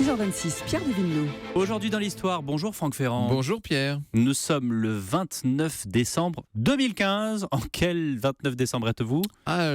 6h26, Pierre de Villeneuve. Aujourd'hui dans l'histoire, bonjour Franck Ferrand. Bonjour Pierre. Nous sommes le 29 décembre 2015. En quel 29 décembre êtes-vous ?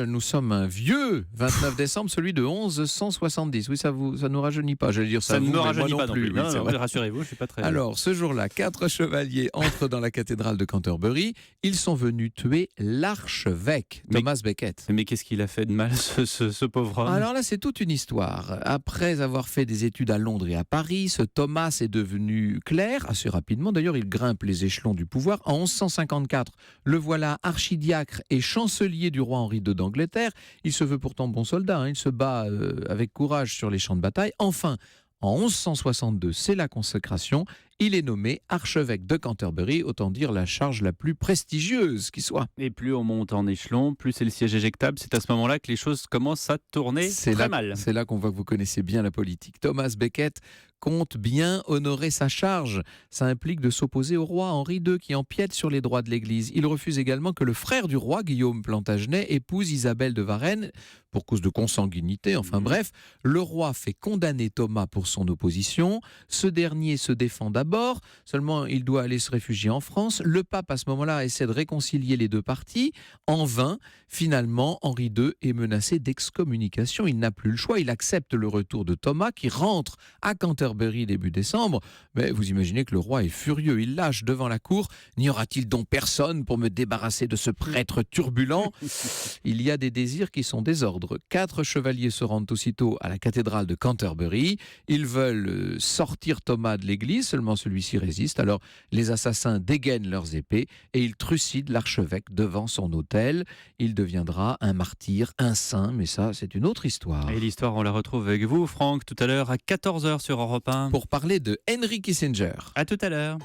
Nous sommes un vieux 29 décembre, celui de 1170. Oui, ça nous rajeunit pas. J'allais dire ça ne vous, me mais rajeunit moi pas non plus. Oui, c'est vrai. Rassurez-vous, je suis pas très... Alors, ce jour-là, 4 chevaliers entrent dans la cathédrale de Canterbury. Ils sont venus tuer l'archevêque, Thomas Becket. Mais qu'est-ce qu'il a fait de mal, ce pauvre homme ? Alors là, c'est toute une histoire. Après avoir fait des études à Londres et à Paris, ce Thomas est devenu clerc assez rapidement. D'ailleurs, il grimpe les échelons du pouvoir. En 1154, le voilà archidiacre et chancelier du roi Henri II d'Angleterre. Il se veut pourtant bon soldat. Il se bat avec courage sur les champs de bataille. Enfin, en 1162, c'est la consécration. Il est nommé archevêque de Canterbury, autant dire la charge la plus prestigieuse qui soit. Et plus on monte en échelon, plus c'est le siège éjectable. C'est à ce moment-là que les choses commencent à tourner très mal. C'est là qu'on voit que vous connaissez bien la politique. Thomas Becket compte bien honorer sa charge. Ça implique de s'opposer au roi Henri II qui empiète sur les droits de l'Église. Il refuse également que le frère du roi, Guillaume Plantagenet, épouse Isabelle de Varennes pour cause de consanguinité. Enfin bref, le roi fait condamner Thomas pour son opposition. Ce dernier se défend d'abord, seulement il doit aller se réfugier en France. Le pape à ce moment-là essaie de réconcilier les deux parties. En vain, finalement, Henri II est menacé d'excommunication. Il n'a plus le choix, il accepte le retour de Thomas qui rentre à Canterbury début décembre. Mais vous imaginez que le roi est furieux, il lâche devant la cour. N'y aura-t-il donc personne pour me débarrasser de ce prêtre turbulent ? Il y a des désirs qui sont désordres. 4 chevaliers se rendent aussitôt à la cathédrale de Canterbury. Ils veulent sortir Thomas de l'église, seulement celui-ci résiste. Alors les assassins dégainent leurs épées et ils trucident l'archevêque devant son autel. Il deviendra un martyr, un saint, mais ça c'est une autre histoire. Et l'histoire, on la retrouve avec vous, Franck, tout à l'heure à 14h sur Europe 1. Pour parler de Henry Kissinger. À tout à l'heure.